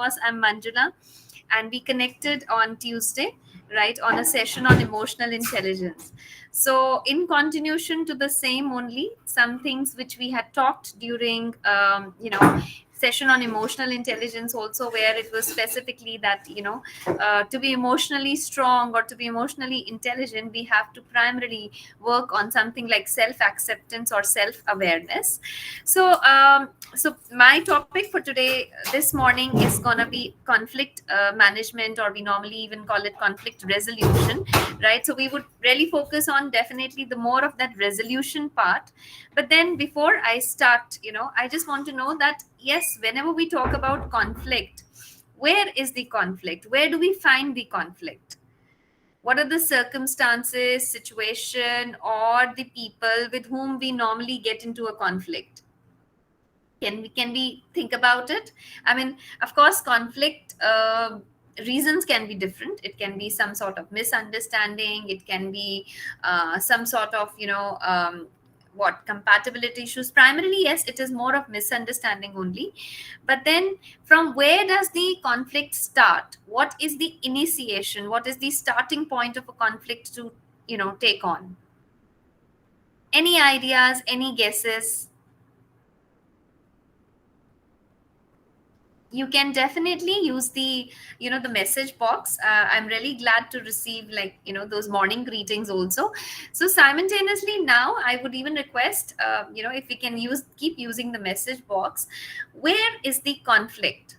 course, I'm Manjula, and we connected on Tuesday, right, on a session on emotional intelligence. So, in continuation to the same, only some things which we had talked during, session on emotional intelligence also, where it was specifically that to be emotionally strong or to be emotionally intelligent, we have to primarily work on something like self acceptance or self awareness. So my topic for today, this morning, is gonna be conflict management, or we normally even call it conflict resolution, right? So we would really focus on definitely the more of that resolution part. But then before I start, I just want to know that yes, whenever we talk about conflict, where is the conflict? Where do we find the conflict? What are the circumstances, situation, or the people with whom we normally get into a conflict? Can we think about it? I mean, of course, conflict reasons can be different. It can be some sort of misunderstanding. It can be some sort of what compatibility issues. Primarily, yes, it is more of misunderstanding only. But then, from where does the conflict start? What is the initiation? What is the starting point of a conflict to take on? Any ideas? Any guesses? You can definitely use the message box. I'm really glad to receive, like, those morning greetings also. So simultaneously, now I would even request, if we can keep using the message box. Where is the conflict?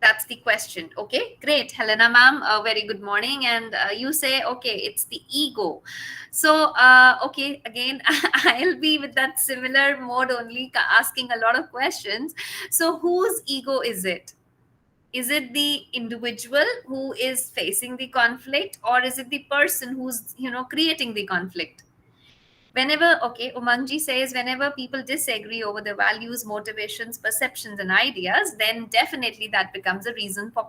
That's the question. Okay, great. Helena ma'am, a very good morning. And you say, okay, it's the ego. So, okay, again, I'll be with that similar mode only, asking a lot of questions. So, whose ego is it? Is it the individual who is facing the conflict, or is it the person who's creating the conflict? Whenever, okay, Umangji says, whenever people disagree over their values, motivations, perceptions, and ideas, then definitely that becomes a reason for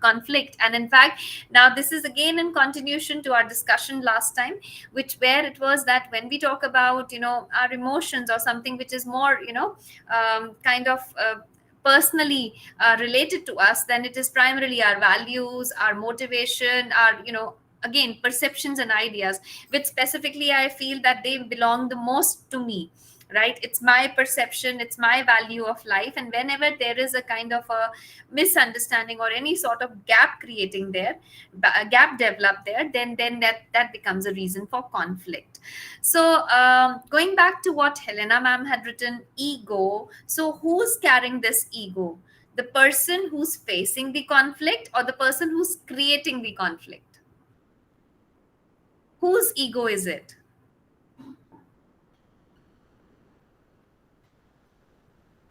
conflict. And in fact, now this is again in continuation to our discussion last time, which where it was that when we talk about our emotions, or something which is more kind of personally related to us, then it is primarily our values, our motivation, our again, perceptions and ideas, which specifically I feel that they belong the most to me, right? It's my perception, it's my value of life. And whenever there is a kind of a misunderstanding or any sort of gap creating there, a gap developed there, then that becomes a reason for conflict. So going back to what Helena ma'am had written, ego. So who's carrying this ego? The person who's facing the conflict, or the person who's creating the conflict? Whose ego is it?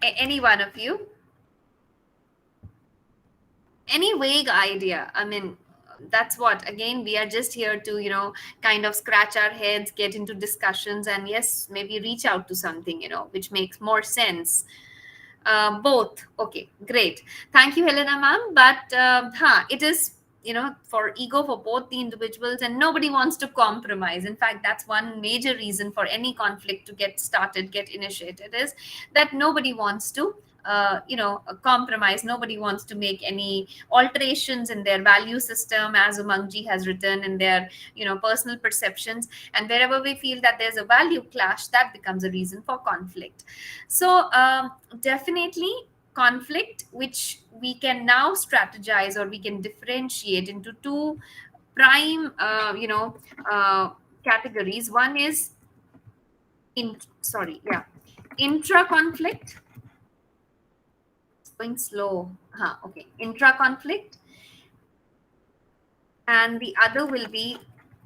Any one of you? Any vague idea? I mean, that's what, again, we are just here to kind of scratch our heads, get into discussions, and yes, maybe reach out to something which makes more sense. Both. Okay, great. Thank you, Helena ma'am. But it is for ego for both the individuals, and nobody wants to compromise. In fact, that's one major reason for any conflict to get started, get initiated, is that nobody wants to compromise. Nobody wants to make any alterations in their value system, as Umangji has written, in their personal perceptions. And wherever we feel that there's a value clash, that becomes a reason for conflict. So definitely conflict, which we can now strategize, or we can differentiate into two prime categories. One is intra conflict. Going slow. Okay, intra conflict. And the other will be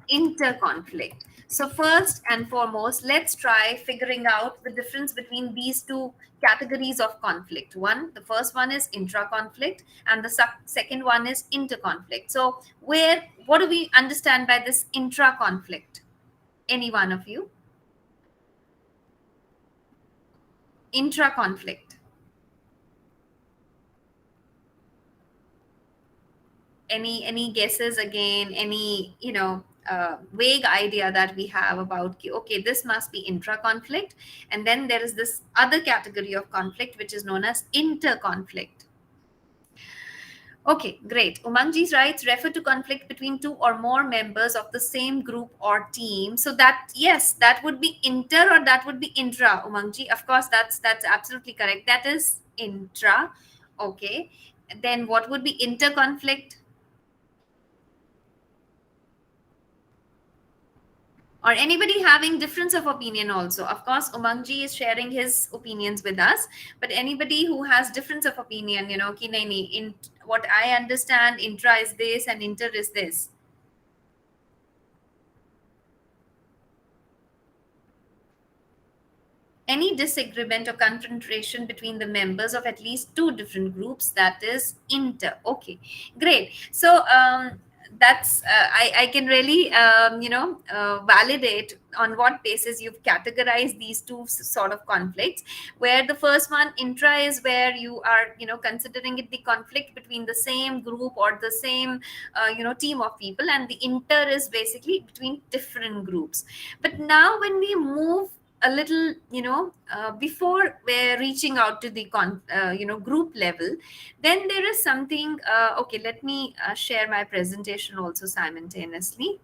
inter conflict. So first and foremost, let's try figuring out the difference between these two categories of conflict. The first one is intra conflict, and the second one is inter conflict. So what do we understand by this intra conflict? Any one of you? Intra conflict. Any guesses again? Any vague idea that we have about, okay, this must be intra conflict, and then there is this other category of conflict which is known as inter conflict. Okay, great. Umangji's writes refer to conflict between two or more members of the same group or team. So that, yes, that would be inter or that would be intra, Umangji. Of course, that's absolutely correct. That is intra. Okay. Then what would be inter conflict? Or anybody having difference of opinion also. Of course, Umangji is sharing his opinions with us, but anybody who has difference of opinion, ki nahi, nahi, in what I understand, intra is this and inter is this. Any disagreement or confrontation between the members of at least two different groups, that is inter. Okay, great. So that's I can really validate on what basis you've categorized these two sort of conflicts, where the first one, intra, is where you are considering it the conflict between the same group or the same team of people, and the inter is basically between different groups. But now when we move a little before we're reaching out to the group level, then there is something. Okay, let me share my presentation also simultaneously.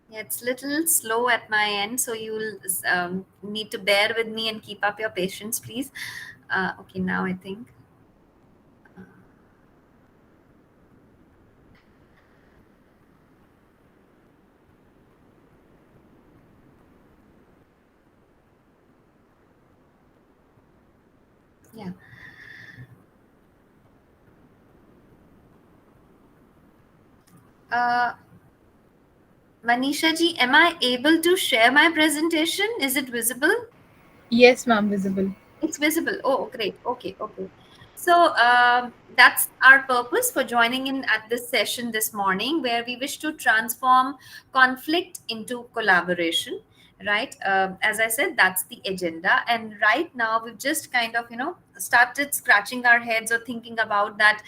Yeah, it's little slow at my end, so you'll need to bear with me and keep up your patience, please. Okay, now I think. Yeah. uh, Manisha ji, am I able to share my presentation? Is it visible? Yes, ma'am, visible. It's visible. Oh, great. Okay, okay. So that's our purpose for joining in at this session this morning, where we wish to transform conflict into collaboration. Right. As I said, that's the agenda. And right now, we've just kind of, started scratching our heads or thinking about that.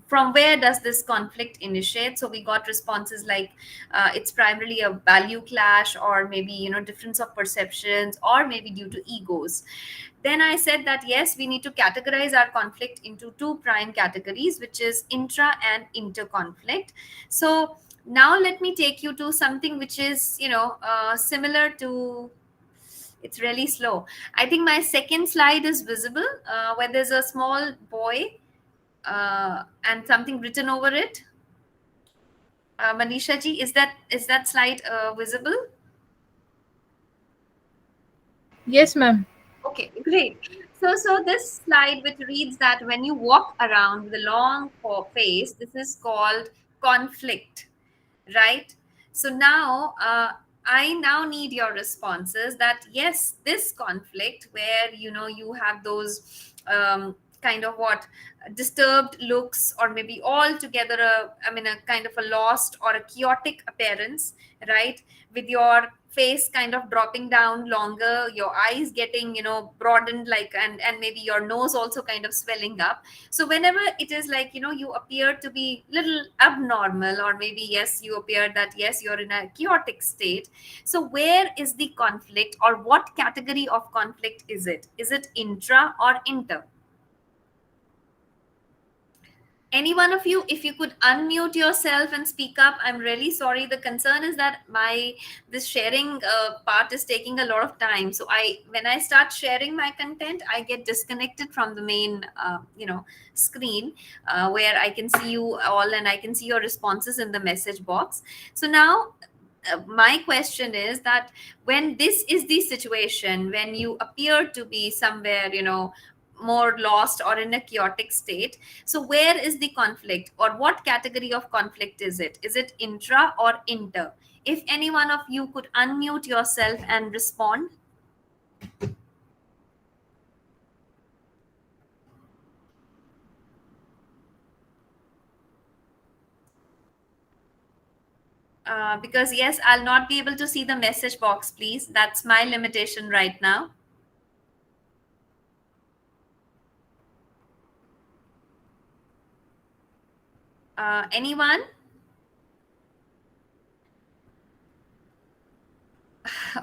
From where does this conflict initiate? So we got responses like it's primarily a value clash, or maybe difference of perceptions, or maybe due to egos. Then I said that yes, we need to categorize our conflict into two prime categories, which is intra and inter conflict. So now let me take you to something which is similar to. It's really slow. I think my second slide is visible, where there's a small boy and something written over it. Manisha ji, is that slide visible? Yes, ma'am. Okay, great. So this slide which reads that when you walk around with a long face, this is called conflict, right? So now I now need your responses that yes, this conflict where you have those kind of what disturbed looks, or maybe altogether a kind of a lost or a chaotic appearance, right? With your face kind of dropping down longer, your eyes getting broadened, like, and maybe your nose also kind of swelling up. So whenever it is like you appear to be little abnormal, or maybe yes, you appear that yes, you're in a chaotic state. So where is the conflict, or what category of conflict is it? Is it intra or inter? Any one of you, if you could unmute yourself and speak up. I'm really sorry, the concern is that my this sharing part is taking a lot of time, so I when I start sharing my content, I get disconnected from the main screen, where I can see you all and I can see your responses in the message box. So now my question is that when this is the situation, when you appear to be somewhere more lost or in a chaotic state, so where is the conflict, or what category of conflict is it? Is it intra or inter? If any one of you could unmute yourself and respond. Because yes, I'll not be able to see the message box, please. That's my limitation right now. Anyone?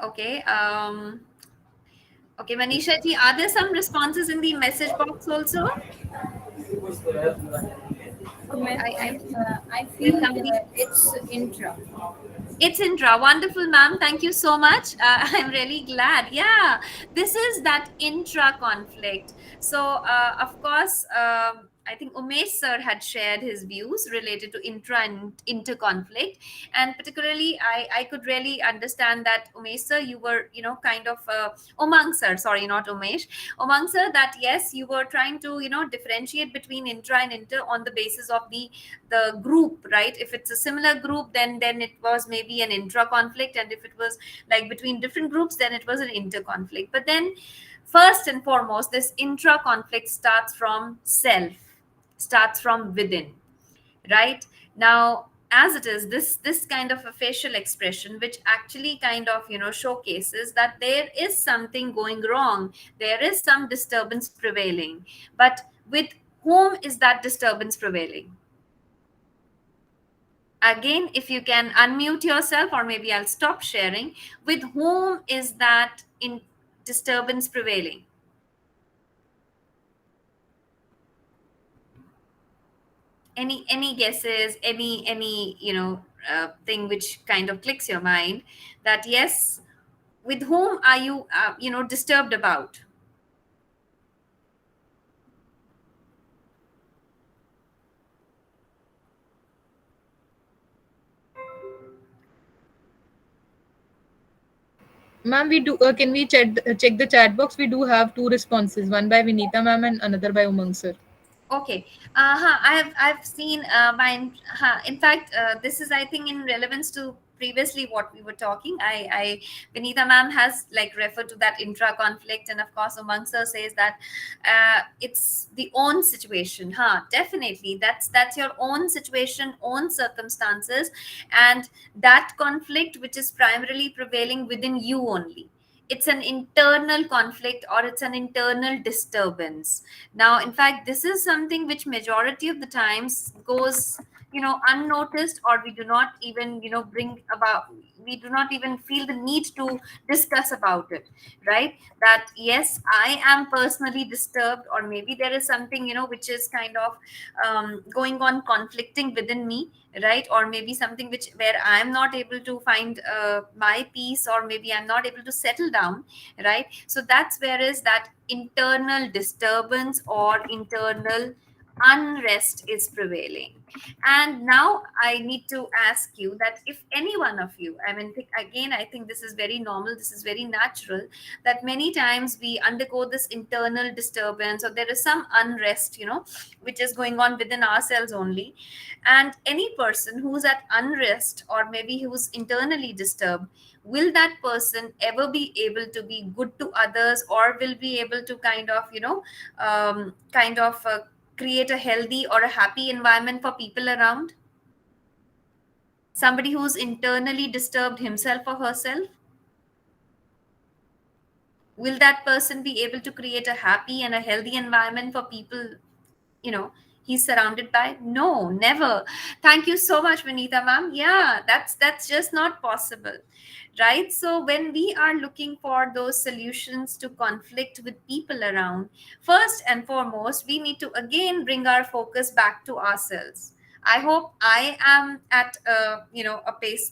Okay. Okay, Manisha ji, are there some responses in the message box also? I I There's feel somebody. it's intra. It's Indra. Wonderful, ma'am. Thank you so much. I'm really glad. Yeah, this is that intra conflict. So, of course, I think Umesh sir had shared his views related to intra and inter conflict, and particularly, I could really understand that Umesh sir, you were kind of Umang sir. Sorry, not Umesh. Umang sir, that yes, you were trying to differentiate between intra and inter on the basis of the group, right? If it's a similar group, then it was maybe an intra conflict, and if it was like between different groups, then it was an inter conflict. But then first and foremost, this intra conflict starts from self, starts from within, right? Now, as it is, this kind of a facial expression which actually kind of showcases that there is something going wrong, there is some disturbance prevailing. But with whom is that disturbance prevailing? Again, if you can unmute yourself, or maybe I'll stop sharing. With whom is that in disturbance prevailing? Any guesses, any thing which kind of clicks your mind, that yes, with whom are you disturbed about? Ma'am, we do. Can we check the chat box? We do have two responses, one by Vinita ma'am and another by Umang sir. Okay. I've seen in fact, this is, I think, in relevance to previously what we were talking. I Vinita ma'am has like referred to that intra conflict, and of course Umang sir says that it's the own situation. Definitely, that's your own situation, own circumstances, and that conflict which is primarily prevailing within you only. It's an internal conflict, or it's an internal disturbance. Now, in fact, this is something which majority of the times goes unnoticed, or we do not even bring about, we do not even feel the need to discuss about it, right? That yes, I am personally disturbed, or maybe there is something which is kind of going on, conflicting within me, right? Or maybe something which, where I am not able to find my peace, or maybe I'm not able to settle down, right? So that's where is that internal disturbance or internal unrest is prevailing. And now I need to ask you that if any one of you, I mean, again, I think this is very normal, this is very natural, that many times we undergo this internal disturbance, or there is some unrest which is going on within ourselves only. And any person who's at unrest, or maybe who's internally disturbed, will that person ever be able to be good to others, or will be able to kind of create a healthy or a happy environment for people around? Somebody who's internally disturbed himself or herself, will that person be able to create a happy and a healthy environment for people you know he's surrounded by? No, never. Thank you so much, Vinita ma'am. Yeah, that's just not possible, right? So when we are looking for those solutions to conflict with people around, first and foremost, we need to again bring our focus back to ourselves. I hope I am at a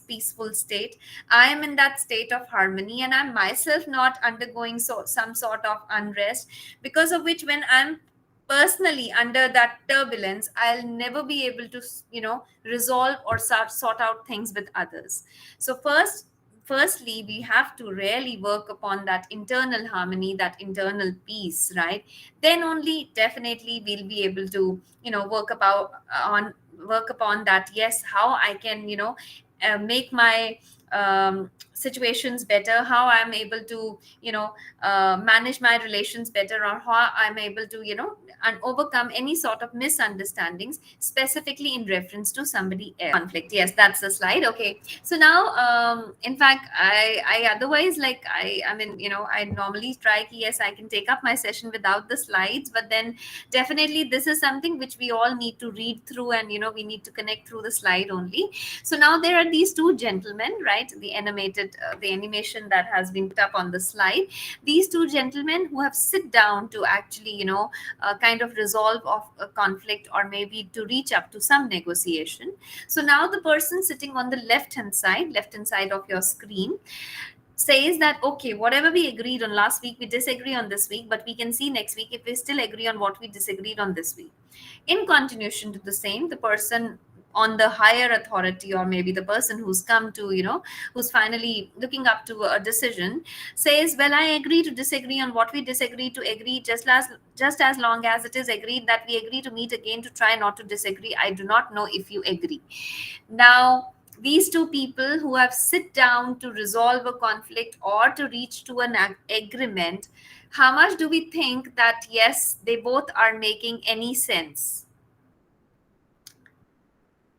peaceful state. I am in that state of harmony, and I'm myself not undergoing some sort of unrest, because of which, when I'm personally under that turbulence, I'll never be able to resolve or sort out things with others. So firstly, we have to really work upon that internal harmony, that internal peace, right? Then only definitely we'll be able to on work upon that. Yes, how I can make my situations better, how I'm able to manage my relations better, or how I'm able to and overcome any sort of misunderstandings, specifically in reference to somebody else conflict. Yes, that's the slide. Okay, so now in fact, I otherwise, like, I mean, I normally try, yes, I can take up my session without the slides, but then definitely this is something which we all need to read through, and we need to connect through the slide only. So now there are these two gentlemen, right? right? The animation that has been put up on the slide. These two gentlemen who have sit down to actually, kind of resolve of a conflict, or maybe to reach up to some negotiation. So now the person sitting on the left hand side of your screen says that, okay, whatever we agreed on last week, we disagree on this week, but we can see next week if we still agree on what we disagreed on this week. In continuation to the same, the person on the higher authority, or maybe the person who's come to, who's finally looking up to a decision, says, well, I agree to disagree on what we disagree to agree, just as long as it is agreed that we agree to meet again to try not to disagree. I do not know if you agree. Now, these two people who have sit down to resolve a conflict or to reach to an agreement, how much do we think that yes, they both are making any sense?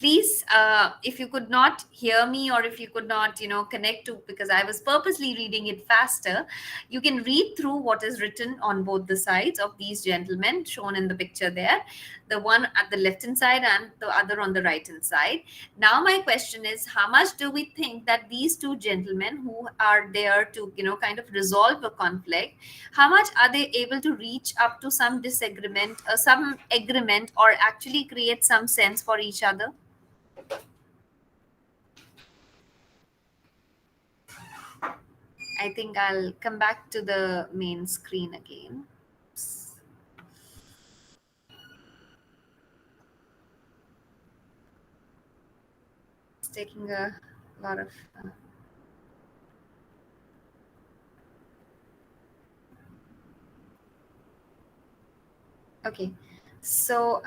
Please, if you could not hear me, or if you could not, connect to, because I was purposely reading it faster, you can read through what is written on both the sides of these gentlemen shown in the picture there, the one at the left hand side and the other on the right hand side. Now my question is, how much do we think that these two gentlemen who are there to, kind of resolve a conflict, how much are they able to reach up to some disagreement, some agreement, or actually create some sense for each other? I think I'll come back to the main screen again. It's taking a lot of. Okay, so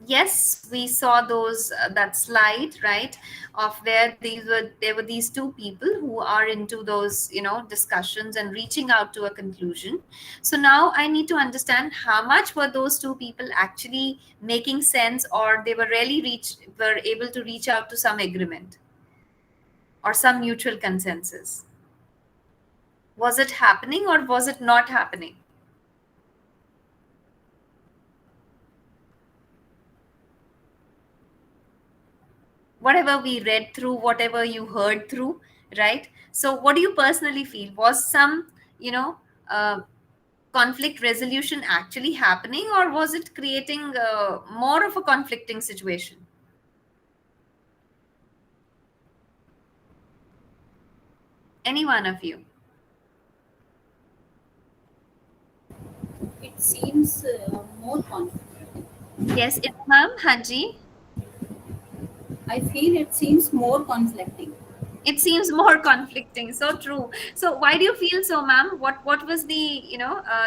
yes, we saw those that slide, right, of where there were these two people who are into those, discussions and reaching out to a conclusion. So now I need to understand how much were those two people actually making sense, or they were able to reach out to some agreement or some mutual consensus. Was it happening or was it not happening? Whatever we read through, whatever you heard through, right? So what do you personally feel? Was some, you know uh, conflict resolution actually happening, or was it creating more of a conflicting situation? Any one of you? It seems more conflicting. Yes, Imam Haji. I feel it seems more conflicting. It seems more conflicting, so true. So why do you feel so, ma'am? What was the,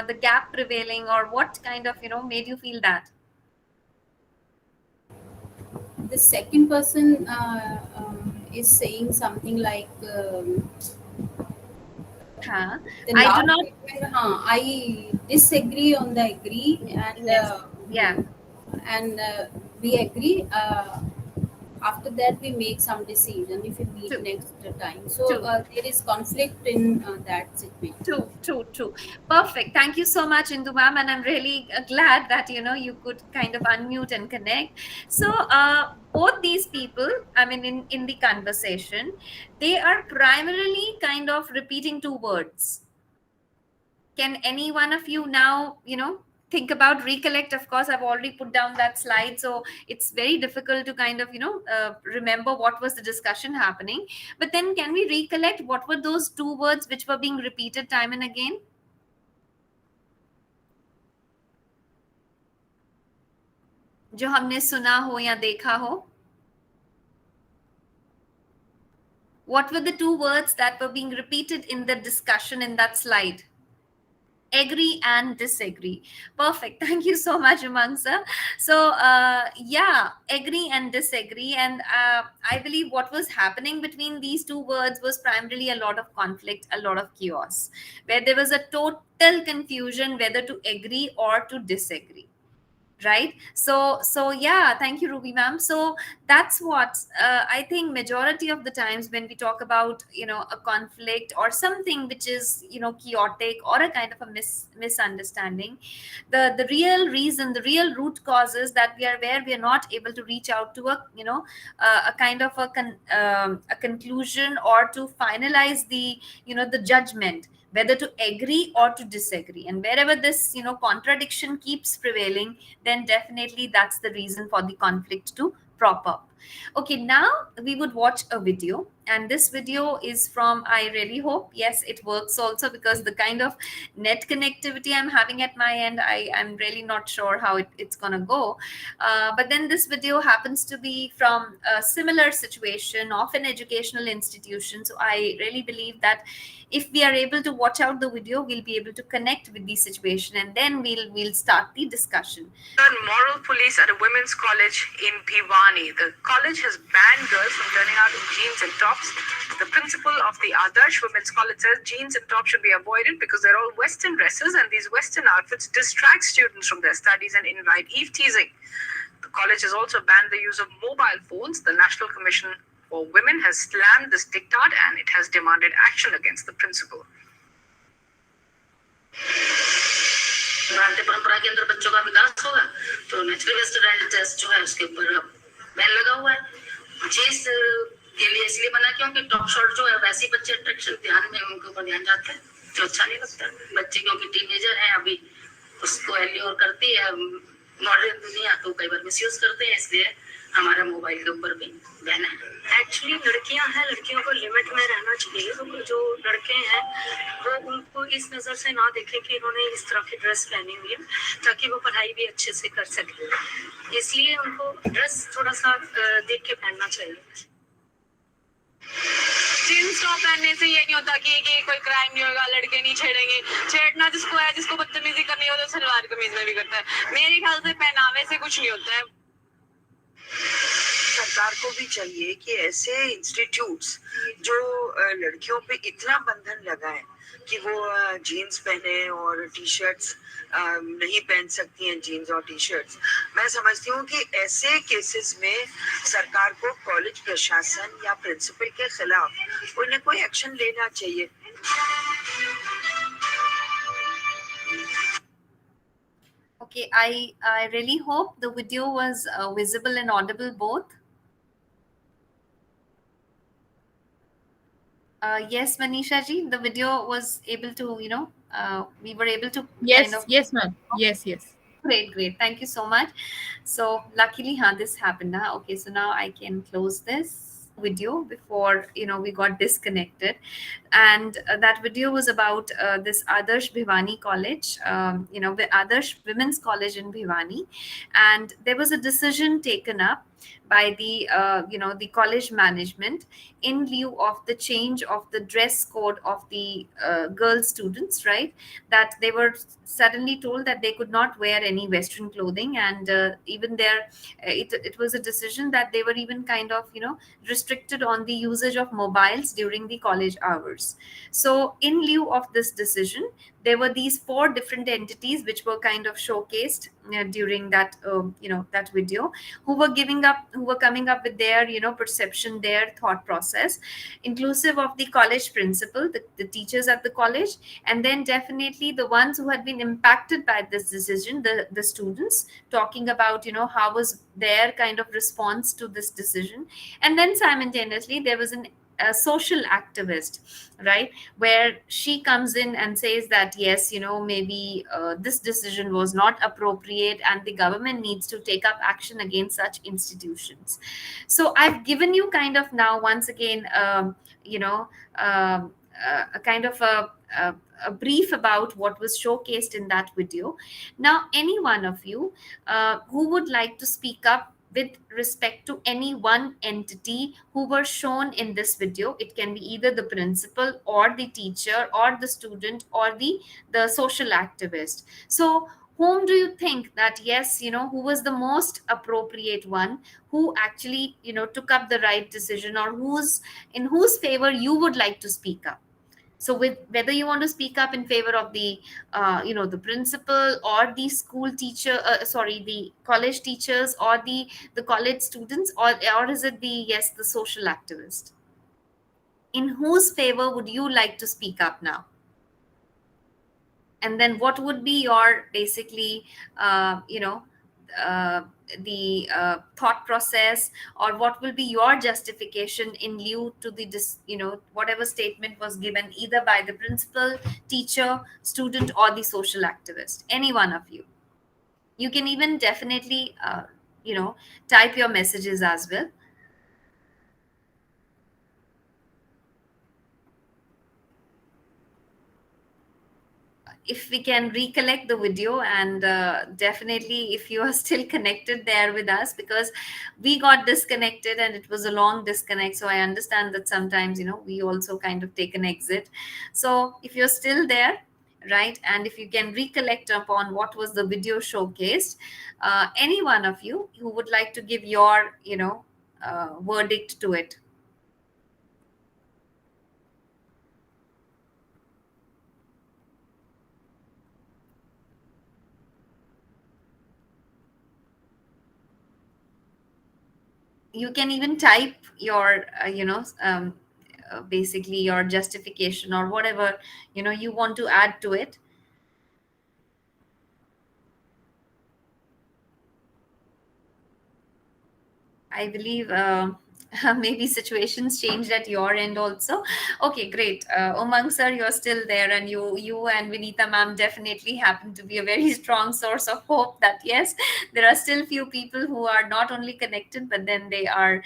the gap prevailing, or what kind of, made you feel that? The second person is saying something like Huh? the I do last not. statement. I disagree on the agree, Yes. Yeah. and we agree. After that, we make some decision if we meet True. next time. So True. there is conflict in that situation. True, true, true. Perfect. Thank you so much, Indu ma'am, and I'm really glad that you could kind of unmute and connect. So, both these people, I mean, in the conversation, they are primarily kind of repeating two words. Can any one of you now, think about, recollect? Of course, I've already put down that slide, so it's very difficult to kind of, remember what was the discussion happening. But then, can we recollect what were those two words which were being repeated time and again? जो हमने सुना हो या देखा हो? What were the two words that were being repeated in the discussion in that slide? Agree and disagree. Perfect. Thank you so much, Umang sir. So, yeah, agree and disagree. And I believe what was happening between these two words was primarily a lot of conflict, a lot of chaos, where there was a total confusion whether to agree or to disagree. right? So yeah, thank you, Ruby ma'am. So that's what, I think majority of the times when we talk about, a conflict or something which is, chaotic, or a kind of a misunderstanding, the real reason, the real root cause is that we are not able to reach out to a, a kind of a conclusion, or to finalize the, the judgment, whether to agree or to disagree. And wherever this, contradiction keeps prevailing, then definitely that's the reason for the conflict to prop up. Okay, now we would watch a video, and this video is from, I really hope, yes, it works also, because the kind of net connectivity I'm having at my end, I'm really not sure how it's gonna go. But then this video happens to be from a similar situation of an educational institution. So I really believe that if we are able to watch out the video, we'll be able to connect with the situation, and then we'll start the discussion. Moral police at a women's college in Bhiwani. The college has banned girls from turning out in jeans and tops. The principal of the Adarsh Women's College says jeans and tops should be avoided because they're all Western dresses, and these Western outfits distract students from their studies and invite eve teasing. The college has also banned the use of mobile phones. The National Commission for Women has slammed this diktat, and it has demanded action against the principal. भारतीय परंपरा के अंदर बच्चों का विकास होगा, तो natural western test जो है उसके ऊपर बैन लगा हुआ है। जिस के लिए इसलिए बना क्योंकि टॉप शॉट जो है वैसे बच्चे अट्रैक्शन ध्यान में उनके ऊपर ध्यान जाता है, जो अच्छा नहीं लगता। बच्चे क्योंकि टीनेजर हैं अभी, उसको एल्योर करती है मॉडर्न दुनिया, तो कई बार मिसयूज करते हैं, इसलिए हमारा मोबाइल के ऊपर भी बैन है। एक्चुअली लड़कियां हैं, लड़कियों को लिमिट में रहना चाहिए। तो जो लड़के हैं वो उनको इस नजर से ना देखें कि इन्होंने इस तरह की ड्रेस पहनी हुई है, ताकि वो पढ़ाई भी अच्छे से कर सके। इसलिए उनको ड्रेस थोड़ा सा देख के पहनना चाहिए। जींस टॉप पहनने से ये नहीं होता कि कोई क्राइम नहीं होगा, लड़के नहीं छेड़ेंगे। छेड़ना जिसको है, जिसको बदतमीजी करनी हो, तो सलवार कमीज में भी करता है। मेरे ख्याल से पहनावे से कुछ नहीं होता है। सरकार को भी चाहिए कि ऐसे इंस्टीट्यूट्स जो लड़कियों पे इतना बंधन लगाए कि वो जीन्स पहने और टी शर्ट्स नहीं पहन सकती हैं, जीन्स और टी शर्ट्स। मैं समझती हूँ कि ऐसे केसेस में सरकार को कॉलेज प्रशासन या प्रिंसिपल के खिलाफ कोई ना कोई एक्शन लेना चाहिए। Okay, I really hope the video was visible and audible both. Yes, Manisha ji, the video was able to, we were able to kind Yes, of. yes, ma'am. Yes, yes. Great, great. Thank you so much. So luckily, this happened. Okay, so now I can close this video before, we got disconnected. And that video was about this Adarsh Bhiwani College, the Adarsh Women's College in Bhiwani. And there was a decision taken up by the, the college management, in lieu of the change of the dress code of the girl students, right? That they were suddenly told that they could not wear any Western clothing, and even there, it was a decision that they were even kind of, restricted on the usage of mobiles during the college hours. So in lieu of this decision, there were these four different entities which were kind of showcased during that, that video, who were coming up with their, perception, their thought process, inclusive of the college principal, the teachers at the college, and then definitely the ones who had been impacted by this decision, the students, talking about, how was their kind of response to this decision. And then simultaneously there was a social activist, right, where she comes in and says that yes, maybe this decision was not appropriate, and the government needs to take up action against such institutions. So I've given you kind of now once again, you know a kind of a brief about what was showcased in that video. Now any one of you who would like to speak up with respect to any one entity who were shown in this video, it can be either the principal or the teacher or the student or the social activist. So whom do you think that yes, who was the most appropriate one, who actually took up the right decision, or in whose favor you would like to speak up? So with whether you want to speak up in favor of the the principal or the school teacher, sorry, the college teachers, or the college students, or is it the, yes, the social activist? In whose favor would you like to speak up now? And then what would be your basically uh, you know uh, the thought process, or what will be your justification in lieu to the whatever statement was given either by the principal, teacher, student, or the social activist, any one of you. You can even definitely type your messages as well. If we can recollect the video, and definitely if you are still connected there with us, because we got disconnected and it was a long disconnect, so I understand that sometimes we also kind of take an exit. So if you're still there, right, and if you can recollect upon what was the video showcased, any one of you who would like to give your verdict to it. You can even type your basically your justification, or whatever you want to add to it. I believe maybe situations changed at your end also. Okay, great. Umang sir, you're still there, and you and Vinita ma'am definitely happen to be a very strong source of hope that yes, there are still few people who are not only connected, but then they are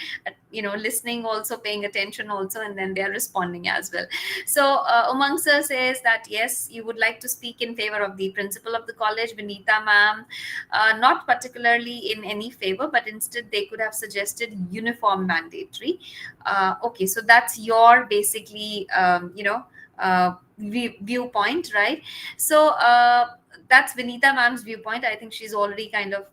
listening also, paying attention also, and then they are responding as well. So Umang sir says that yes, you would like to speak in favor of the principal of the college. Vinita ma'am, not particularly in any favor, but instead they could have suggested uniform mandatory. Okay, so that's your basically viewpoint, right? So that's Vinita ma'am's viewpoint. I think she's already kind of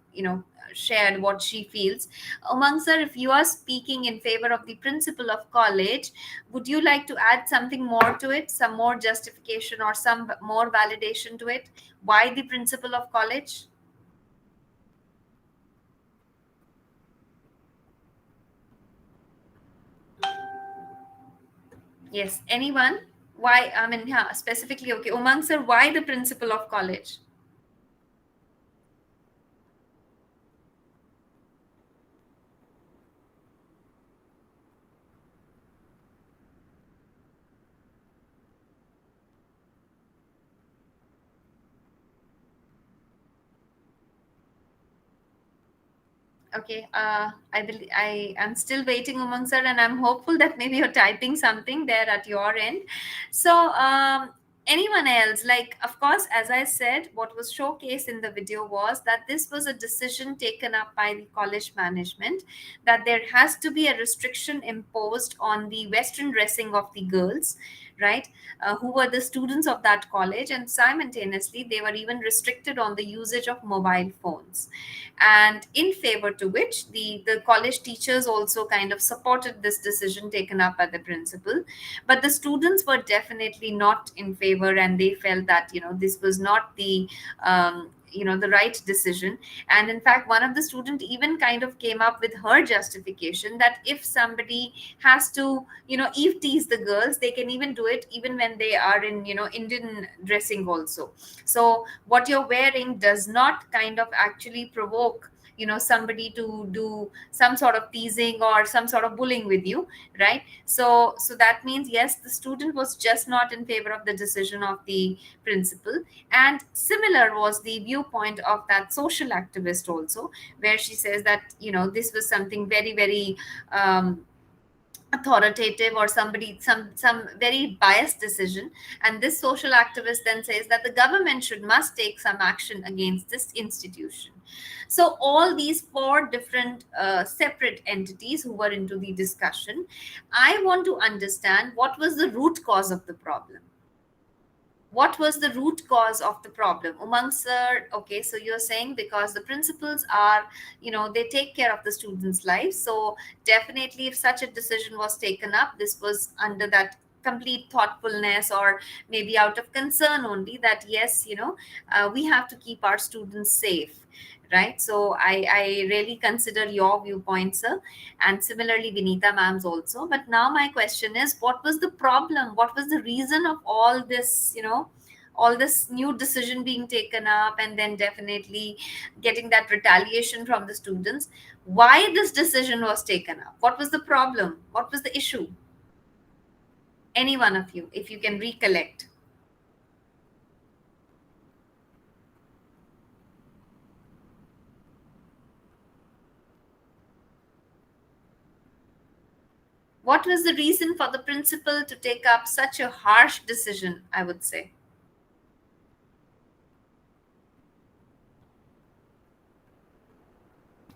shared what she feels. Umang sir, if you are speaking in favor of the principal of college, would you like to add something more to it, some more justification or some more validation to it? Why the principal of college? Yes, anyone? Why? I mean, yeah, specifically, okay. Umang sir, why the principal of college? Okay, I am still waiting, Umang sir, and I'm hopeful that maybe you're typing something there at your end. So, anyone else? Like, of course, as I said, what was showcased in the video was that this was a decision taken up by the college management, that there has to be a restriction imposed on the Western dressing of the girls, right? Who were the students of that college, and simultaneously they were even restricted on the usage of mobile phones, and in favor to which the college teachers also kind of supported this decision taken up by the principal. But the students were definitely not in favor, and they felt that this was not the right decision. And in fact, one of the student even kind of came up with her justification that if somebody has to eve tease the girls, they can even do it even when they are in Indian dressing also. So what you're wearing does not kind of actually provoke somebody to do some sort of teasing or some sort of bullying with you, right? So that means yes, the student was just not in favor of the decision of the principal. And similar was the viewpoint of that social activist also, where she says that this was something very, very authoritative, or some very biased decision. And this social activist then says that the government should must take some action against this institution. So all these four different separate entities who were into the discussion, I want to understand what was the root cause of the problem. What was the root cause of the problem, Umang sir? Okay, so you're saying because the principals are they take care of the students lives, so definitely if such a decision was taken up, this was under that complete thoughtfulness, or maybe out of concern only, that yes, we have to keep our students safe, right? So I really consider your viewpoint, sir, and similarly Vinita ma'am's also. But now my question is, what was the problem? What was the reason of all this, all this new decision being taken up, and then definitely getting that retaliation from the students? Why this decision was taken up? What was the problem? What was the issue? Any one of you, if you can recollect. What was the reason for the principal to take up such a harsh decision, I would say?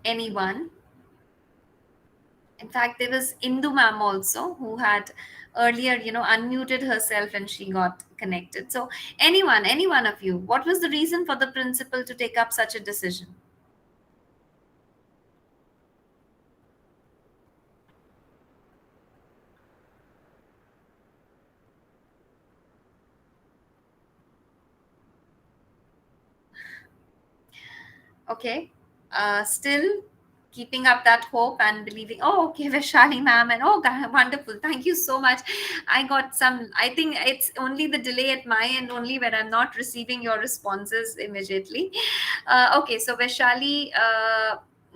Anyone? In fact, there was Indu ma'am also, who had earlier, unmuted herself and she got connected. So any one of you, what was the reason for the principal to take up such a decision? Okay. Still keeping up that hope and believing. Oh, okay, Vaishali ma'am, and oh, God, wonderful. Thank you so much. I got some, I think it's only the delay at my end only where I'm not receiving your responses immediately. Okay, so Vaishali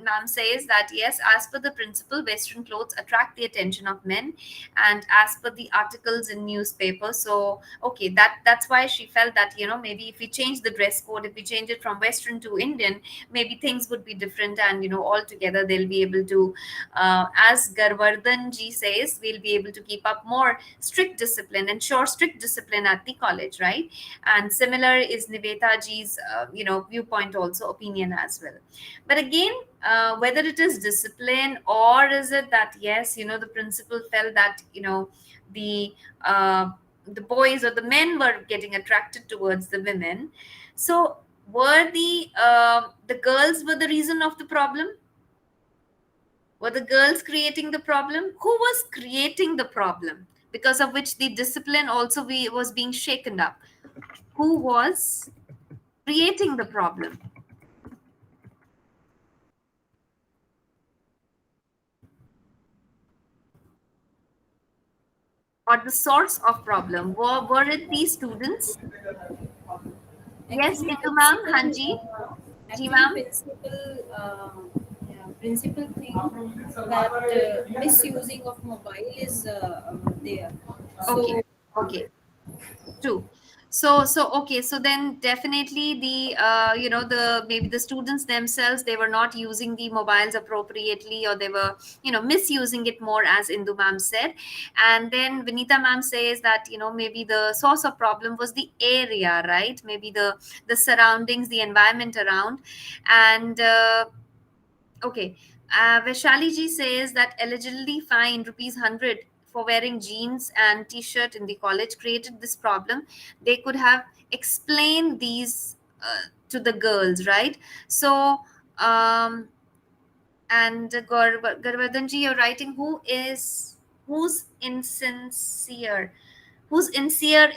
ma'am says that yes, as per the principle, Western clothes attract the attention of men, and as per the articles in newspaper. So okay, that's why she felt that maybe if we change the dress code, if we change it from Western to Indian, maybe things would be different, and altogether they'll be able to, as Garvardhan ji says, we'll be able to keep up more strict discipline, ensure strict discipline at the college, right? And similar is Niveta ji's viewpoint, also opinion as well. But again, whether it is discipline, or is it that yes, the principal felt that the uh, the boys or the men were getting attracted towards the women. So were the girls were the reason of the problem? Were the girls creating the problem? Who was creating the problem, because of which the discipline also was being shaken up? Who was creating the problem, or the source of problem? Were it these students? Yes, Actually, Indu ma'am, Hanji, ji actually ma'am. principal yeah, principal think that misusing of mobile is there. Okay, So okay. True. So okay, so then definitely the the maybe the students themselves, they were not using the mobiles appropriately, or they were misusing it more, as Indu ma'am said. And then Vinita ma'am says that maybe the source of problem was the area, right? Maybe the surroundings, the environment around. And okay. Vaishali ji says that allegedly fined rupees 100 for wearing jeans and t-shirt in the college created this problem. They could have explained these to the girls, right? So, and Garvardhan ji, you're writing, who's insincere? Who's insincere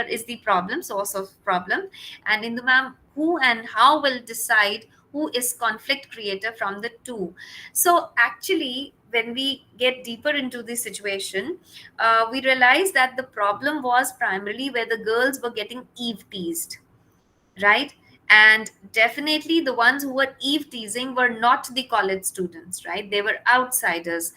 is the problem, source of problem. And in the ma'am, who and how will decide who is conflict creator from the two? So actually, when we get deeper into the situation, we realize that the problem was primarily where the girls were getting eve teased, right? And definitely the ones who were eve teasing were not the college students, right? They were outsiders,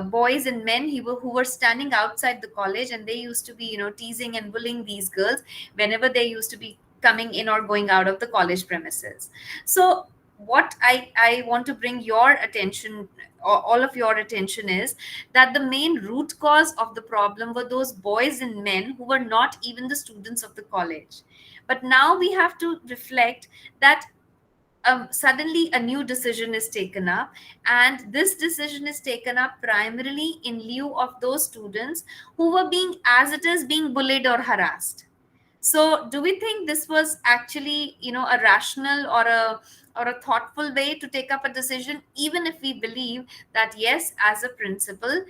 boys and men who were standing outside the college, and they used to be teasing and bullying these girls whenever they used to be coming in or going out of the college premises. So what I want to bring your attention, or all of your attention, is that the main root cause of the problem were those boys and men who were not even the students of the college. But now we have to reflect that suddenly a new decision is taken up, and this decision is taken up primarily in lieu of those students who were being, as it is, being bullied or harassed. So do we think this was actually a rational, or or a thoughtful way to take up a decision, even if we believe that yes, as a principal,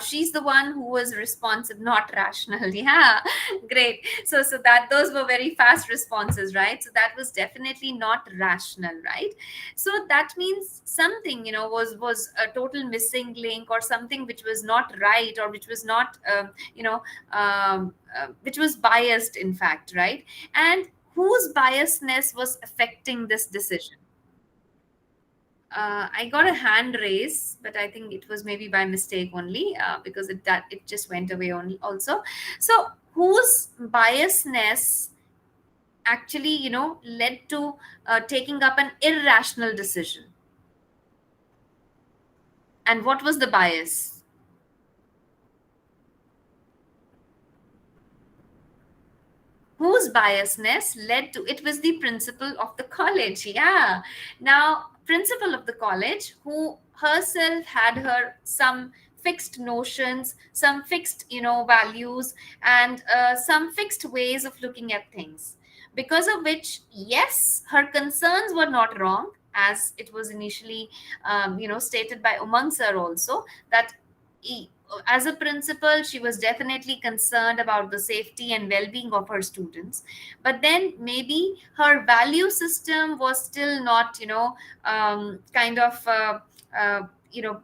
she's the one who was responsive, not rational. Yeah, great. So that those were very fast responses, right? So that was definitely not rational, right? So that means something, was a total missing link, or something which was not right, or which was not which was biased, in fact, right? And whose biasness was affecting this decision? I got a hand raise, but I think it was maybe by mistake only, because it just went away only also. So whose biasness actually, led to taking up an irrational decision? And what was the bias? Whose biasness led to it? Was the principal of the college. Yeah. Now, principal of the college, who herself had her some fixed notions, some fixed, values, and some fixed ways of looking at things, because of which, yes, her concerns were not wrong, as it was initially stated by Umang sir also, that e- as a principal, she was definitely concerned about the safety and well-being of her students. But then maybe her value system was still not, kind of,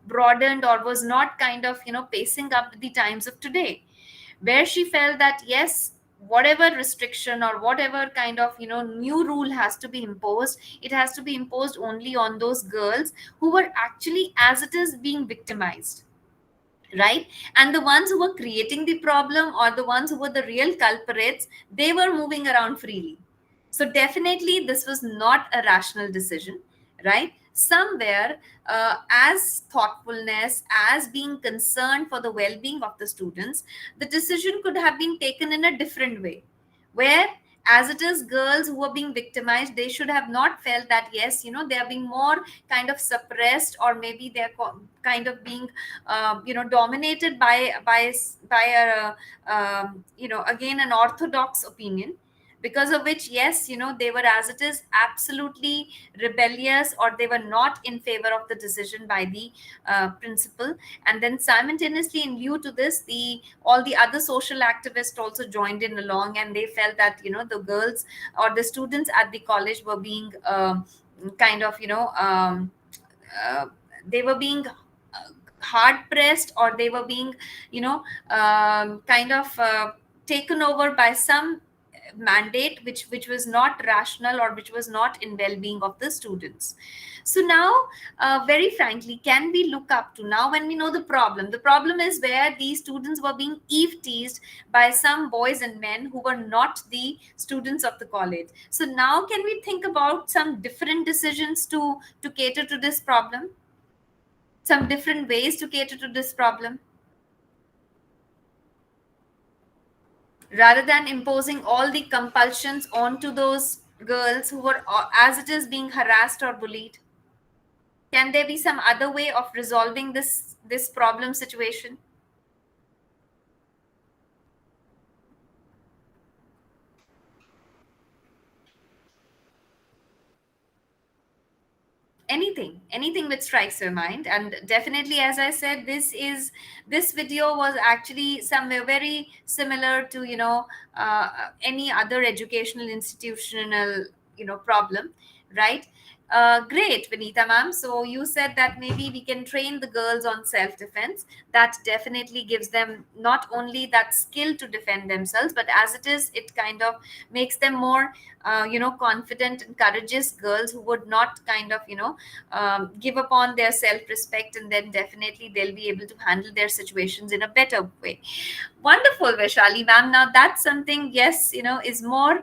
broadened, or was not kind of, pacing up with the times of today, where she felt that yes, whatever restriction or whatever kind of, new rule has to be imposed, it has to be imposed only on those girls who were actually, as it is, being victimized, right? And the ones who were creating the problem, or the ones who were the real culprits, they were moving around freely. So definitely this was not a rational decision, right? Somewhere, as thoughtfulness, as being concerned for the well-being of the students, the decision could have been taken in a different way, where, as it is, girls who are being victimized, they should have not felt that yes, they are being more kind of suppressed, or maybe they're kind of being dominated by a again, an orthodox opinion, because of which, yes, they were, as it is, absolutely rebellious, or they were not in favor of the decision by the principal. And then simultaneously, in lieu to this, the all the other social activists also joined in along, and they felt that the girls or the students at the college were being kind of uh, they were being hard pressed, or they were being kind of taken over by some mandate which was not rational, or which was not in well-being of the students. So now, very frankly, can we look up to now, when we know the problem is where these students were being eve teased by some boys and men who were not the students of the college. So now, can we think about some different decisions to cater to this problem, some different ways to cater to this problem, rather than imposing all the compulsions onto those girls who were, as it is, being harassed or bullied? Can there be some other way of resolving this problem situation? Anything which strikes your mind. And definitely, as I said, this video was actually somewhere very similar to any other educational institutional problem, right? Great, Vinita ma'am. So you said that maybe we can train the girls on self defense. That definitely gives them not only that skill to defend themselves, but as it is, it kind of makes them more confident and courageous girls, who would not kind of give up on their self respect, and then definitely they'll be able to handle their situations in a better way. Wonderful, Vaishali ma'am. Now that's something, yes, is more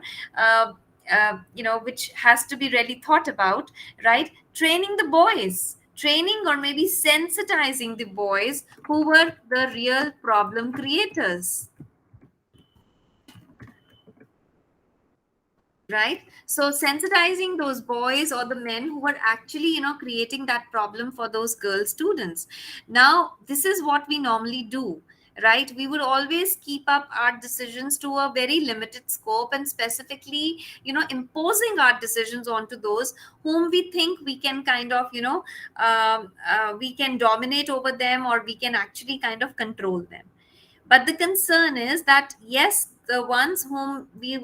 which has to be really thought about, right? Training the boys, training or maybe sensitizing the boys who were the real problem creators, right? So sensitizing those boys or the men who were actually creating that problem for those girl students. Now this is what we normally do, right? We would always keep up our decisions to a very limited scope, and specifically, imposing our decisions onto those whom we think we can kind of, we can dominate over them, or we can actually kind of control them. But the concern is that, yes, the ones whom we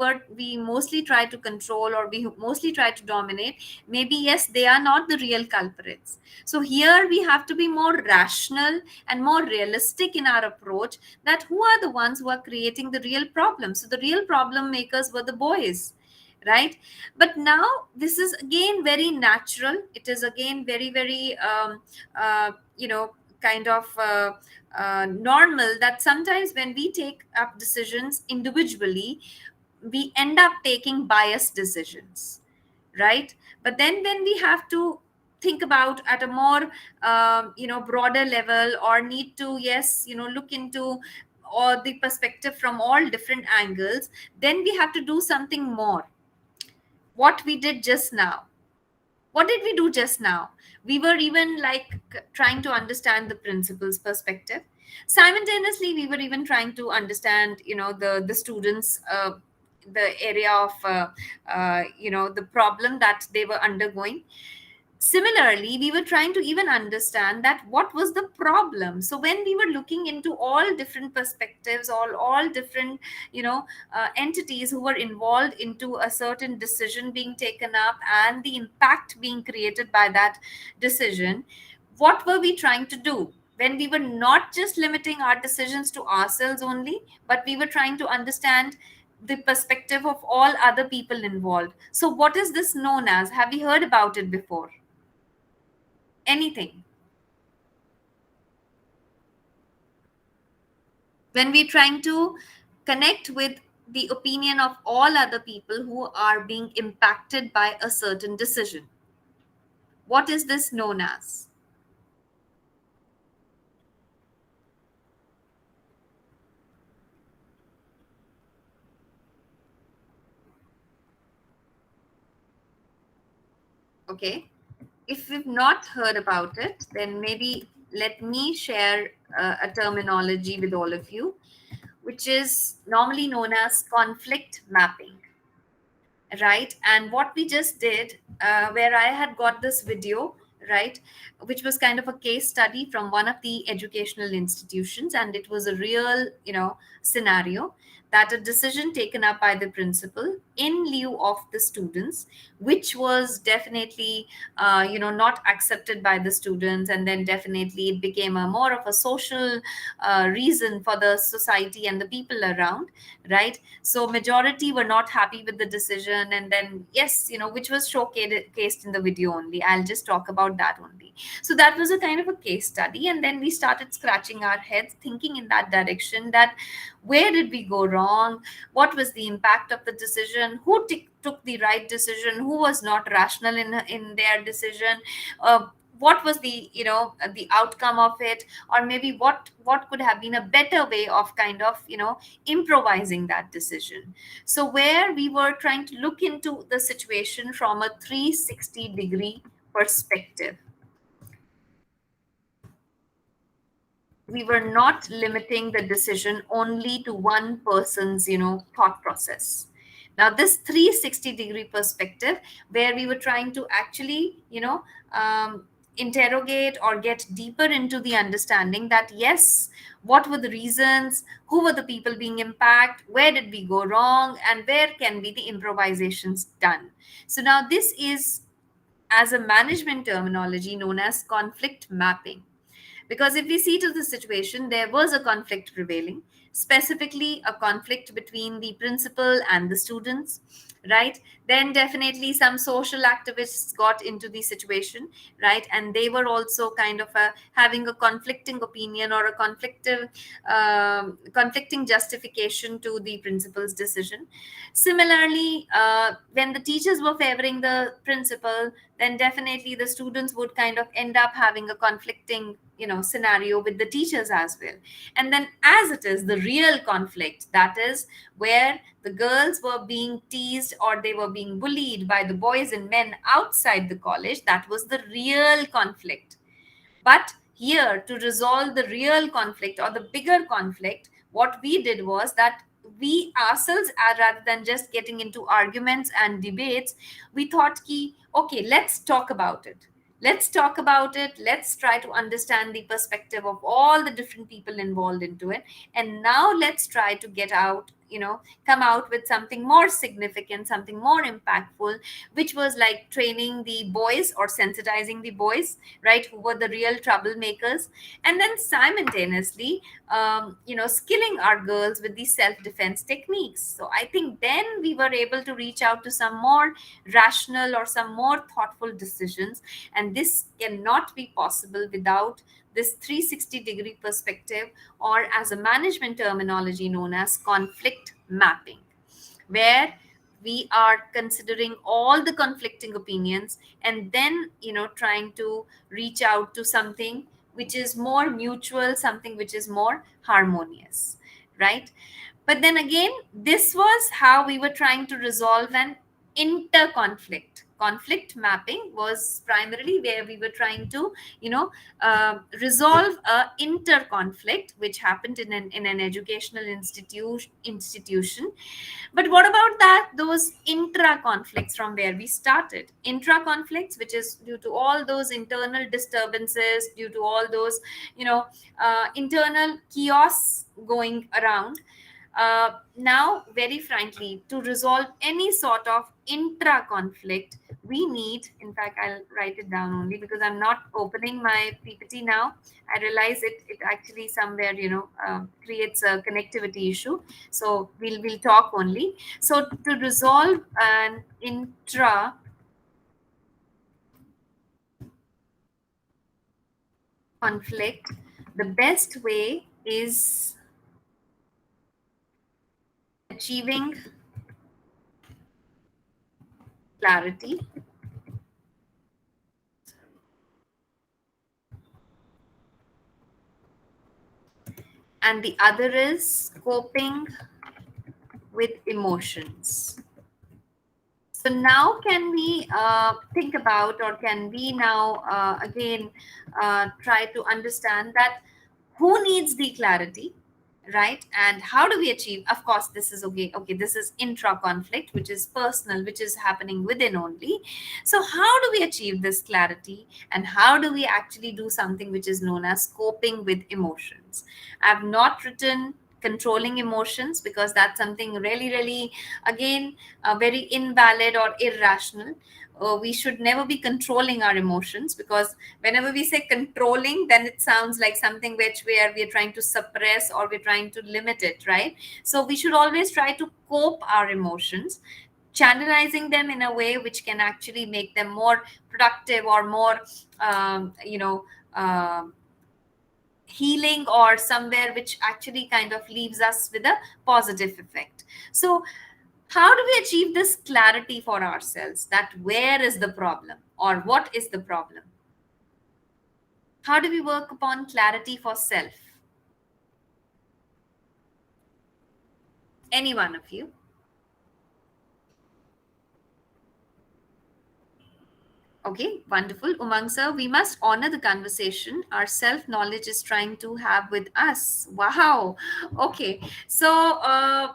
mostly try to control, or we mostly try to dominate, maybe, yes, they are not the real culprits. So here we have to be more rational and more realistic in our approach, that who are the ones who are creating the real problem. So the real problem makers were the boys, right? But now this is again very natural. It is again very, very kind of normal, that sometimes when we take up decisions individually, we end up taking biased decisions, right? But then when we have to think about at a more broader level, or need to, yes, look into or the perspective from all different angles, then we have to do something more. What we did just now, what did we do just now? We were even like trying to understand the principal's perspective. Simultaneously, we were even trying to understand, the students, the area of the problem that they were undergoing. Similarly, we were trying to even understand that what was the problem. So when we were looking into all different perspectives, all different, entities who were involved into a certain decision being taken up, and the impact being created by that decision, what were we trying to do? When we were not just limiting our decisions to ourselves only, but we were trying to understand the perspective of all other people involved. So what is this known as? Have you heard about it before? Anything? When we're trying to connect with the opinion of all other people who are being impacted by a certain decision, what is this known as? Okay, if we've not heard about it, then maybe let me share a terminology with all of you, which is normally known as conflict mapping, right? And what we just did, where I had got this video, right, which was kind of a case study from one of the educational institutions, and it was a real, scenario, that a decision taken up by the principal in lieu of the students, which was definitely not accepted by the students, and then definitely it became a more of a social reason for the society and the people around, right? So majority were not happy with the decision, and then, yes, which was showcased in the video only. I'll just talk about that only. So that was a kind of a case study, and then we started scratching our heads, thinking in that direction, that where did we go wrong? What was the impact of the decision? Who took the right decision? Who was not rational in their decision? What was the outcome of it? Or maybe what could have been a better way of kind of improvising that decision? So where we were trying to look into the situation from a 360-degree perspective, we were not limiting the decision only to one person's thought process. Now this 360-degree perspective, where we were trying to actually interrogate or get deeper into the understanding that, yes, what were the reasons, who were the people being impacted, where did we go wrong, and where can be the improvisations done. So now this is, as a management terminology, known as conflict mapping. Because if we see to the situation, there was a conflict prevailing, specifically a conflict between the principal and the students, right? Then definitely some social activists got into the situation, right? And they were also kind of having a conflicting opinion, or a conflicting justification to the principal's decision. Similarly, when the teachers were favoring the principal, then definitely the students would kind of end up having a conflicting scenario with the teachers as well. And then, as it is the real conflict, that is where the girls were being teased or they were being bullied by the boys and men outside the college, that was the real conflict. But here to resolve the real conflict or the bigger conflict, what we did was that we ourselves, rather than just getting into arguments and debates, we thought ki, okay, let's talk about it. Let's talk about it. Let's try to understand the perspective of all the different people involved into it. And now let's try to get out, come out with something more significant, something more impactful, which was like training the boys or sensitizing the boys, right, who were the real troublemakers, and then simultaneously, skilling our girls with these self-defense techniques. So I think then we were able to reach out to some more rational or some more thoughtful decisions, and this cannot be possible without this 360-degree perspective, or as a management terminology known as conflict mapping, where we are considering all the conflicting opinions and then trying to reach out to something which is more mutual, something which is more harmonious, right? But then again, this was how we were trying to resolve an inter-conflict. Conflict mapping was primarily where we were trying to, resolve a inter-conflict which happened in an educational institution. But what about that? Those intra conflicts from where we started. Intra conflicts, which is due to all those internal disturbances, due to all those, internal chaos going around. Now, very frankly, to resolve any sort of intra conflict, we need, in fact, I'll write it down only because I'm not opening my PPT now. I realize it actually somewhere, creates a connectivity issue. So we'll talk only. So to resolve an intra conflict, the best way is achieving clarity, and the other is coping with emotions. So now can we think about, or can we now again try to understand that who needs the clarity, right? And how do we achieve? Of course, this is okay, this is intra conflict, which is personal, which is happening within only. So how do we achieve this clarity, and how do we actually do something which is known as coping with emotions? I've not written controlling emotions because that's something really, really, again, very invalid or irrational. We should never be controlling our emotions, because whenever we say controlling, then it sounds like something which where we are trying to suppress or we're trying to limit it, right? So we should always try to cope our emotions, channelizing them in a way which can actually make them more productive or more um, you know um healing, or somewhere which actually kind of leaves us with a positive effect. So how do we achieve this clarity for ourselves, that where is the problem or what is the problem? How do we work upon clarity for self? Any one of you? Okay, wonderful. Umang sir, we must honor the conversation our self knowledge is trying to have with us. Wow. Okay, so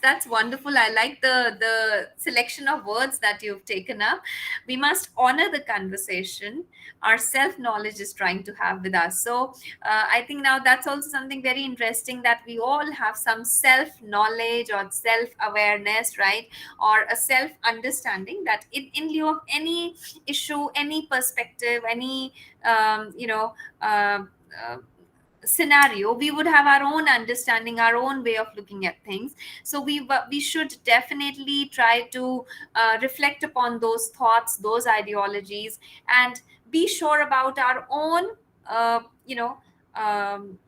that's wonderful. I like the selection of words that you've taken up. We must honor the conversation our self knowledge is trying to have with us. So I think now that's also something very interesting, that we all have some self knowledge or self awareness, right? Or a self understanding that in lieu of any issue, any perspective, any um, you know uh, uh, scenario, we would have our own understanding, our own way of looking at things. So we should definitely try to reflect upon those thoughts, those ideologies, and be sure about our own uh, you know um,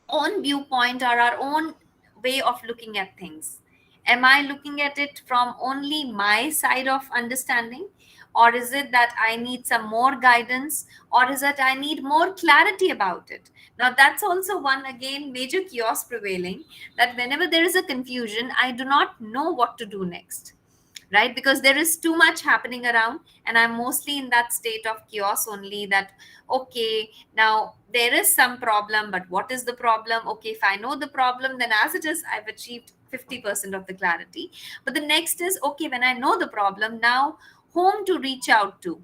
own viewpoint or our own way of looking at things. Am I looking at it from only my side of understanding? Or is it that I need some more guidance? Or is it I need more clarity about it? Now, that's also one, again, major chaos prevailing, that whenever there is a confusion, I do not know what to do next. right? Because there is too much happening around, and I'm mostly in that state of chaos only, that okay, now there is some problem, but what is the problem? Okay, if I know the problem, then as it is, I've achieved 50% of the clarity. But the next is, okay, when I know the problem, now whom to reach out to,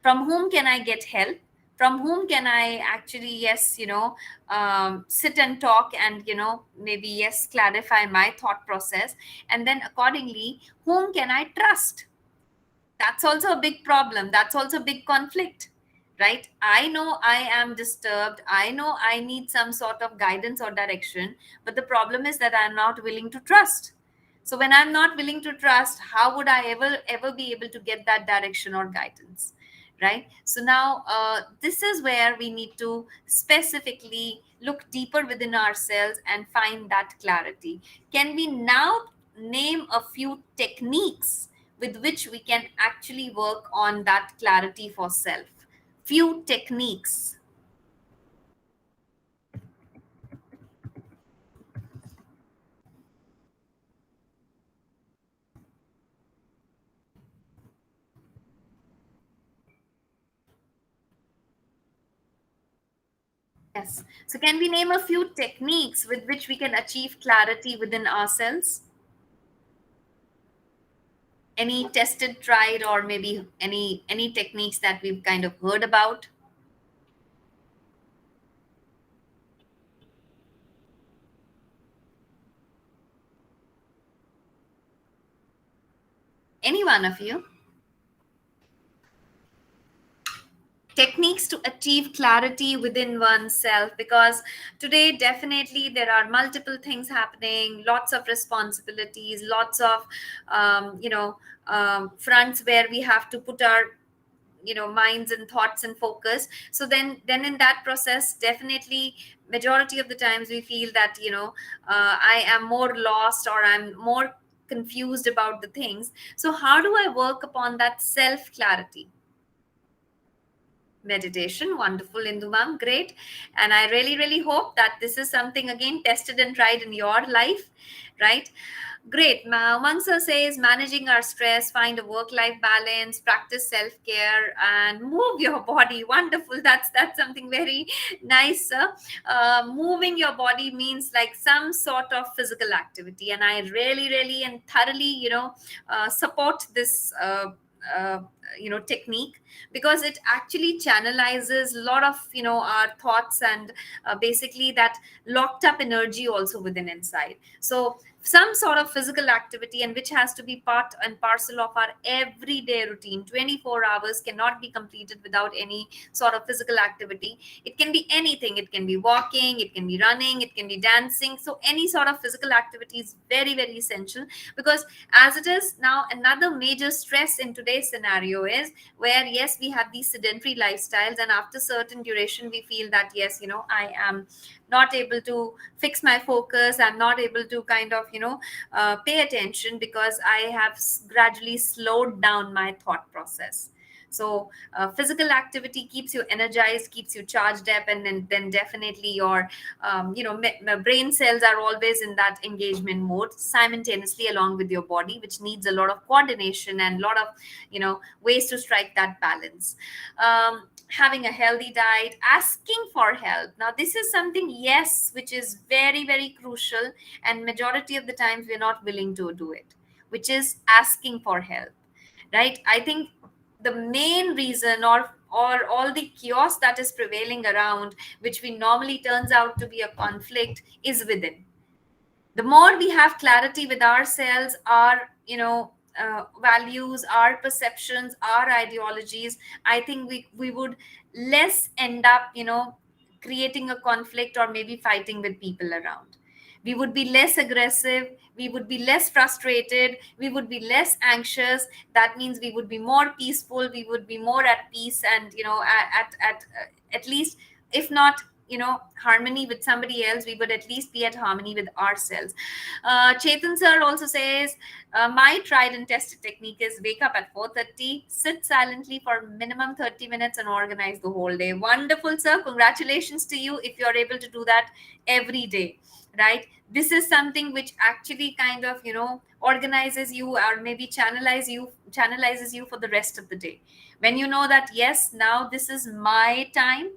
from whom can I get help, from whom can I actually, yes, sit and talk and, maybe, yes, clarify my thought process. And then accordingly, whom can I trust? That's also a big problem, that's also a big conflict, right? I know I am disturbed, I know I need some sort of guidance or direction, but the problem is that I'm not willing to trust. So when I'm not willing to trust, how would I ever be able to get that direction or guidance, right? So now, this is where we need to specifically look deeper within ourselves and find that clarity. Can we now name a few techniques with which we can actually work on that clarity for self? Few techniques. Yes. So can we name a few techniques with which we can achieve clarity within ourselves? Any tested, tried, or maybe any techniques that we've kind of heard about? Any one of you? Techniques to achieve clarity within oneself, because today definitely there are multiple things happening, lots of responsibilities, lots of fronts where we have to put our minds and thoughts and focus. So then in that process, definitely majority of the times we feel that I am more lost, or I'm more confused about the things. So how do I work upon that self clarity? Meditation. Wonderful, Indu ma'am. Great. And I really, really hope that this is something again tested and tried in your life, right? Great. Umang sir says managing our stress, find a work-life balance, practice self-care, and move your body. Wonderful. That's something very nice, sir. Moving your body means like some sort of physical activity, and I really, really and thoroughly, support this. Uh, Technique, because it actually channelizes a lot of our thoughts and basically that locked up energy also within inside. So some sort of physical activity, and which has to be part and parcel of our everyday routine. 24 hours cannot be completed without any sort of physical activity. It can be anything, it can be walking, it can be running, it can be dancing. So any sort of physical activity is very, very essential, because as it is now, another major stress in today's scenario is where, yes, we have these sedentary lifestyles, and after certain duration we feel that, yes, I am not able to fix my focus, I'm not able to kind of pay attention, because I have gradually slowed down my thought process. So physical activity keeps you energized, keeps you charged up, and then definitely your brain cells are always in that engagement mode simultaneously along with your body, which needs a lot of coordination and a lot of ways to strike that balance. Having a healthy diet, asking for help. Now this is something, yes, which is very, very crucial, and majority of the times we're not willing to do it, which is asking for help, right? I think the main reason, or all the chaos that is prevailing around, which we normally turns out to be a conflict, is within. The more we have clarity with ourselves, our values, our perceptions, our ideologies, I think we would less end up creating a conflict or maybe fighting with people around. We would be less aggressive, we would be less frustrated, we would be less anxious. That means we would be more peaceful, we would be more at peace, and at least, if not harmony with somebody else, we would at least be at harmony with ourselves. Chetan sir also says, my tried and tested technique is wake up at 4:30, sit silently for minimum 30 minutes, and organize the whole day. Wonderful, sir. Congratulations to you if you're able to do that every day. right? This is something which actually kind of, organizes you, or maybe channelizes you for the rest of the day. When you know that, yes, now this is my time,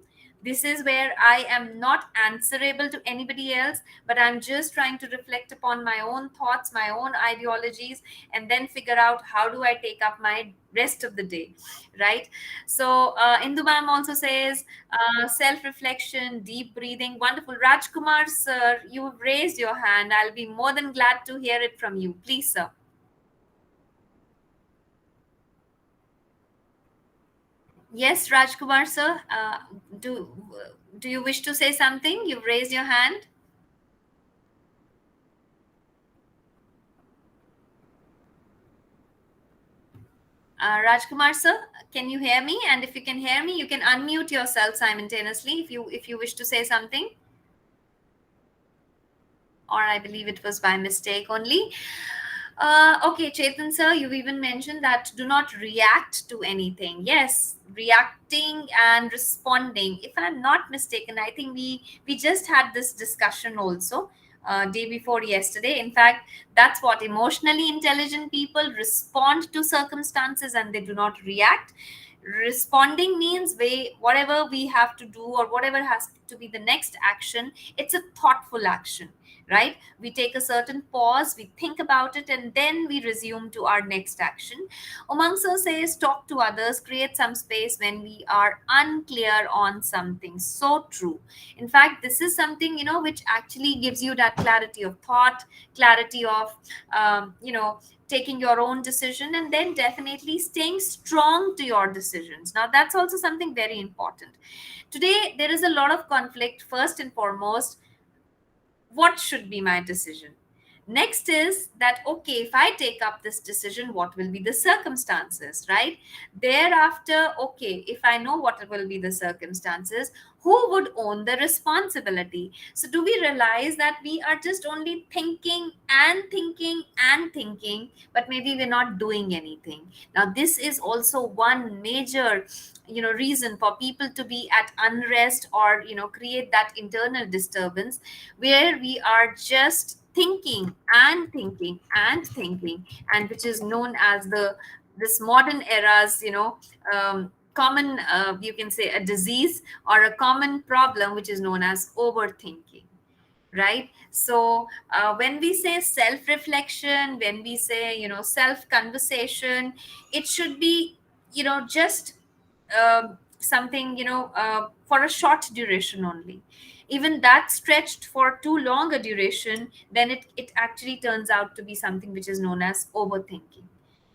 this is where I am not answerable to anybody else, but I'm just trying to reflect upon my own thoughts, my own ideologies, and then figure out how do I take up my rest of the day, right? So Indu ma'am also says self reflection, deep breathing. Wonderful. Rajkumar, sir, you've raised your hand. I'll be more than glad to hear it from you. Please, sir. Yes, Rajkumar, sir. Do do you wish to say something? You've raised your hand. Rajkumar, sir, can you hear me? And if you can hear me, you can unmute yourself simultaneously if you wish to say something. Or I believe it was by mistake only. Okay, Chetan sir, you've even mentioned that do not react to anything. Yes, reacting and responding. If I'm not mistaken, I think we just had this discussion also day before yesterday. In fact, that's what emotionally intelligent people respond to circumstances and they do not react. Responding means whatever we have to do or whatever has to be the next action, it's a thoughtful action, right? We take a certain pause, we think about it, and then we resume to our next action. Umang sir says, talk to others, create some space when we are unclear on something. So true. In fact, this is something, which actually gives you that clarity of thought, clarity of, taking your own decision, and then definitely staying strong to your decisions. Now, that's also something very important. Today, there is a lot of conflict. First and foremost, what should be my decision? Next is that, okay, if I take up this decision, what will be the circumstances, right? Thereafter, okay, if I know what will be the circumstances, who would own the responsibility? So do we realize that we are just only thinking and thinking and thinking, but maybe we're not doing anything? Now this is also one major reason for people to be at unrest, or create that internal disturbance, where we are just thinking and thinking and thinking, and which is known as the this modern era's common, you can say, a disease or a common problem, which is known as overthinking, right? So when we say self reflection, when we say self conversation, it should be just something for a short duration only. Even that stretched for too long a duration, then it actually turns out to be something which is known as overthinking,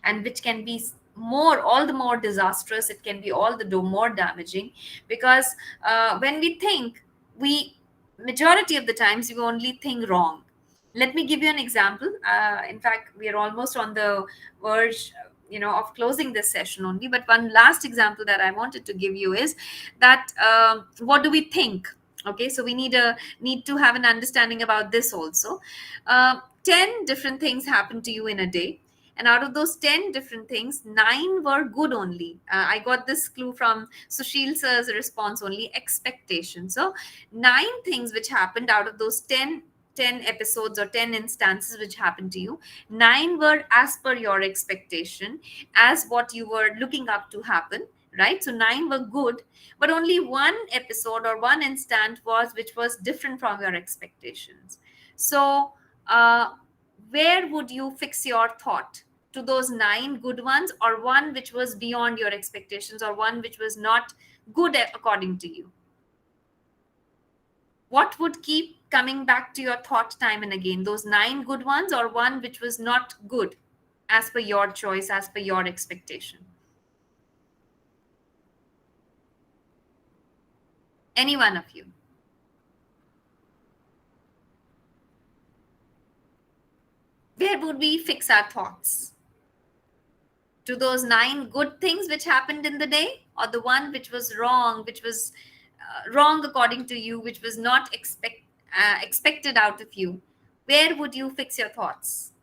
and which can be more all the more disastrous, it can be all the more damaging, because when we think, we majority of the times you only think wrong. Let me give you an example. In fact, we are almost on the verge of closing this session only, but one last example that I wanted to give you is that, what do we think? Okay, so we need to have an understanding about this also. 10 different things happen to you in a day, and out of those 10 different things, 9 were good only. I got this clue from Sushil sir's response only, expectation. So 9 things which happened out of those 10 episodes or 10 instances which happened to you, 9 were as per your expectation, as what you were looking up to happen, right? So 9 were good, but only one episode or one instant was which was different from your expectations. So where would you fix your thought? To those 9 good ones, or one which was beyond your expectations, or one which was not good according to you? What would keep coming back to your thought time and again? Those 9 good ones, or one which was not good as per your choice, as per your expectation? Any one of you? Where would we fix our thoughts? To those 9 good things which happened in the day, or the one which was wrong, which was wrong according to you, which was not expected out of you? Where would you fix your thoughts?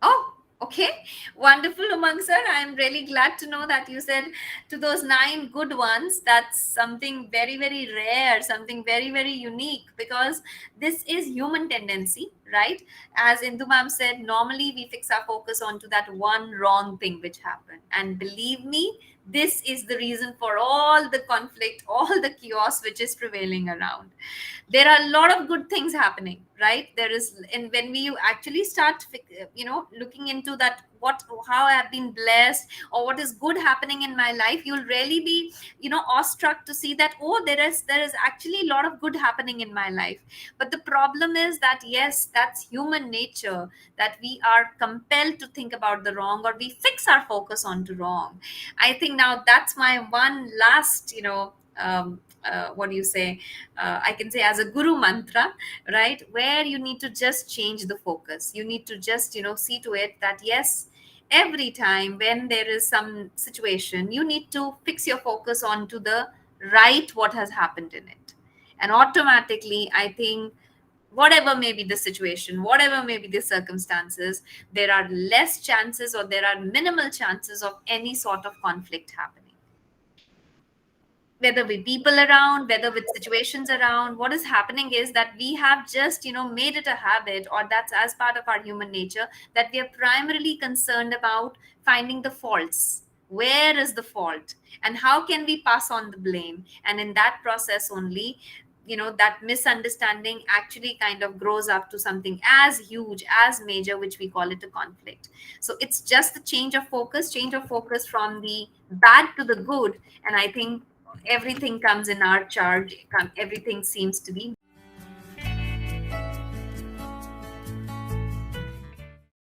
Oh, Okay, wonderful, Umang sir. I'm really glad to know that you said to those nine good ones. That's something very, very rare, something very, very unique, because this is human tendency, right? As Indu ma'am said, normally we fix our focus onto that one wrong thing which happened. And believe me, this is the reason for all the conflict, all the chaos which is prevailing around. There are a lot of good things happening, right? There is, and when we actually start looking into that, what, how I have been blessed, or what is good happening in my life, you'll really be awestruck to see that, oh, there is actually a lot of good happening in my life. But the problem is that, yes, that's human nature, that we are compelled to think about the wrong, or we fix our focus on to wrong. I think now that's my one last, what do you say, I can say as a guru mantra, right? Where you need to just change the focus. You need to just, see to it that, yes, every time when there is some situation, you need to fix your focus onto the right, what has happened in it. And automatically, I think, whatever may be the situation, whatever may be the circumstances, there are less chances, or there are minimal chances of any sort of conflict happening, whether with people around, whether with situations around. What is happening is that we have just, made it a habit, or that's as part of our human nature, that we are primarily concerned about finding the faults. Where is the fault? And how can we pass on the blame? And in that process only, that misunderstanding actually kind of grows up to something as huge, as major, which we call it a conflict. So it's just the change of focus from the bad to the good. And I think everything comes in our charge, everything seems to be